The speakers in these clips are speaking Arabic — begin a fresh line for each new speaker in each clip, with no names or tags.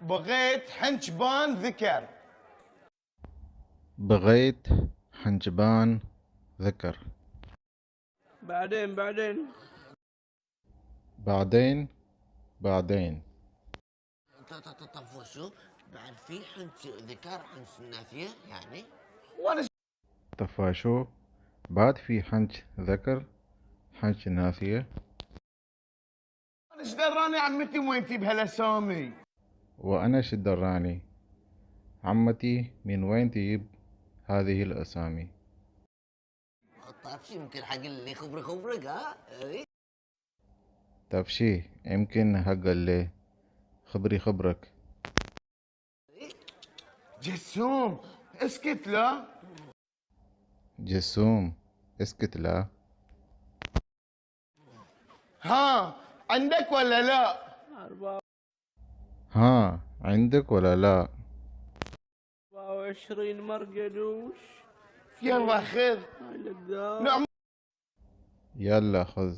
بغيت حنجبان ذكر.
بغيت حنجبان ذكر.
بعدين
بعدين.
طب وشو بعد في حنش ذكر حنش نافية يعني؟
وانا
طفاشو بعد في حنج ذكر حنج ناثية.
ايش دراني عمتي وين تجيب هالاسامي؟
وأنا شدراني عمتي من وين تجيب هذه الأسامي؟
طيب شي يمكن حق اللي خبرك ها؟
تفشي يمكن هقل لي خبرك.
جسوم اسكت لا.
جسوم اسكت لا.
ها عندك ولا لا؟
24
ها عندك ولا لا؟
مرقدوش.
يلا خذ. نعم
يلا خذ.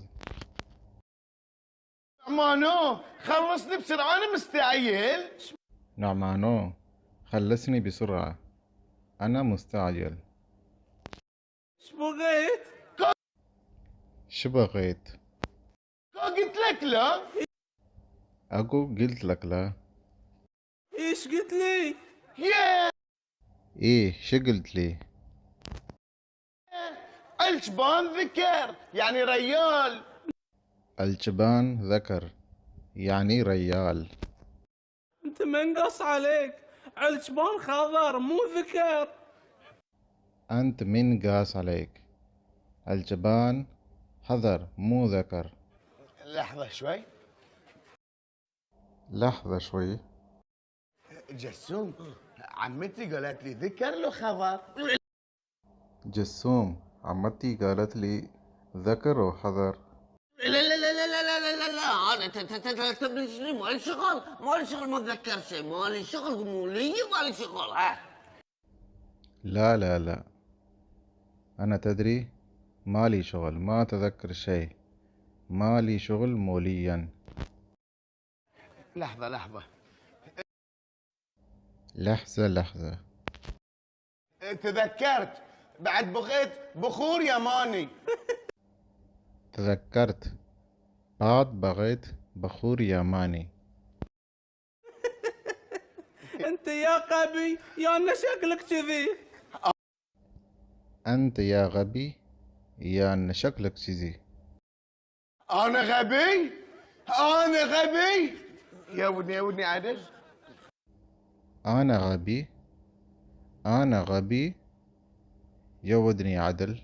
نعمانو خلصني بسرعة انا مستعجل.
نعمانو خلصني بسرعة أنا مستعجل.
ايش بغيت؟
شو بغيت؟
قلت لك لا.
أقو قلت لك لا.
ايش قلت لي؟
يا
إيه شو قلت لي؟
الجبان ذكر يعني ريال.
الجبان ذكر يعني ريال.
انت منقص عليك، علشبان خضر مو ذكر.
أنت من قاس عليك؟ الجبان حذر مو ذكر.
لحظة شوي.
لحظة شوي.
جسوم عمتي قالت لي ذكر لو خبر.
جسوم عمتي قالت لي ذكر وحذر.
لا انا تبلشني مالي شغل ما اتذكر شيء مالي شغل قمولية مالي شغل ها.
لا أنا تدري مالي شغل ما أتذكر شيء مالي شغل موليا.
لحظة
لحظة.
تذكرت بعد بغيت بخور يماني.
تذكرت بعد بغيت بخور يماني.
انت يا غبي يا ان شكلك كذي.
أنت يا غبي يا أن شكلك كذي.
أنا غبي يا ودني عدل.
أنا غبي يا ودني عدل.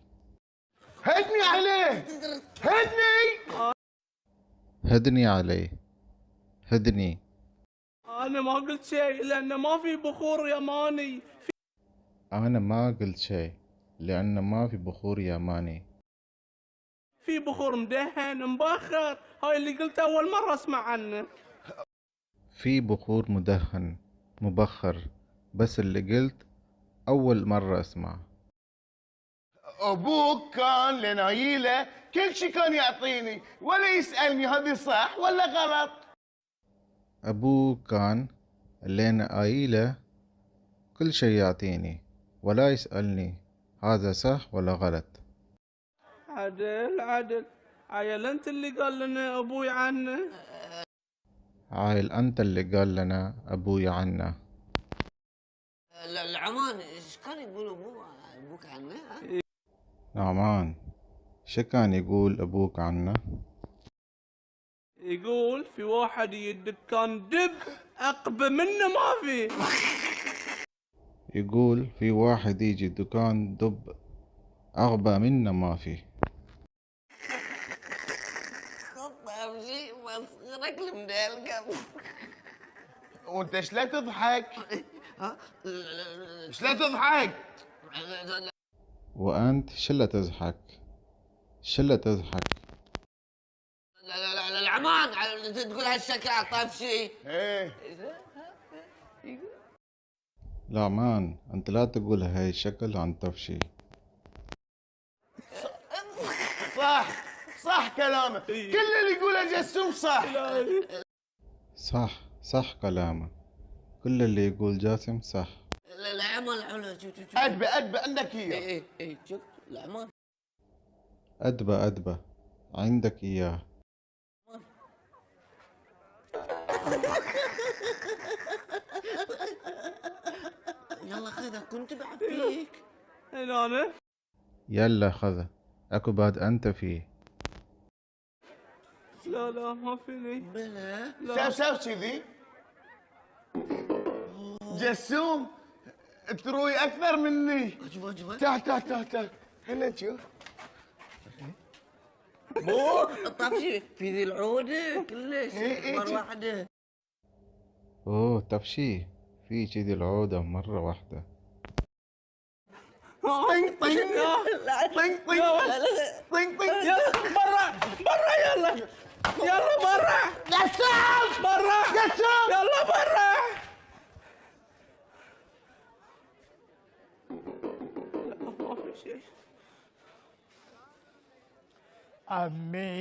هدني عليه
هدني عليه هدني.
انا ما قلت شيء لان ما في بخور يماني.
أنا ما قلت شيء لأن ما في بخور يماني.
في بخور مدهن مبخر، هاي اللي قلت اول مرة اسمع عنه.
في بخور مدهن مبخر بس اللي قلت أول مرة أسمع.
أبوك كان لنايله كل شي كان يعطيني ولا يسألني هذه صح ولا غلط.
أبوه كان لين آيله كل شيء يعطيني ولا يسألني هذا صح ولا غلط.
عدل عيل انت اللي قال لنا ابوي عنه.
عايل أنت اللي قال لنا أبوي عنه.
العمان ايش كان يقول ابوك عنه ها؟
نعمان شو كان يقول أبوك عنه؟
يقول في واحد يدكان دب اقبى منه ما في.
يقول في واحد يجي دكان دب أغبى منه ما في.
امشي مسخرك المدلقم.
وانت ايش لا تضحك؟ ايش لا تضحك؟
وأنت شلة تضحك
لا العمان تقول هالشكل طيب شي.
ايه
لا مان أنت لا تقول هاي الشكل عن طفشي.
صح كلامك كل اللي يقوله جسوم صح.
صح كلامك كل اللي يقول جاسم صح.
العمل حلو. شوف
أدبة عندك
اي
إياه.
اي شوف العمل.
أدبة عندك إياه.
يلا خذها كنت بعطيك.
أنا
يلا خذ، أكو بعد أنت فيه.
لا ما فيني.
بلا
ساو كذي. جسوم تروي أكثر مني.
اجبد
تعال هنا نشوف.
مو الطفشي في ذي العودة كلش
إيه،
مرة واحدة.
أوه طفشي في كذي العودة مرة واحدة.
طين طين
لا
طين طين
لا لا
طين طين.
يلا برا يلا برا
جسوم
برا
جسوم.
يلا برا. لا ما في شيء.
عمي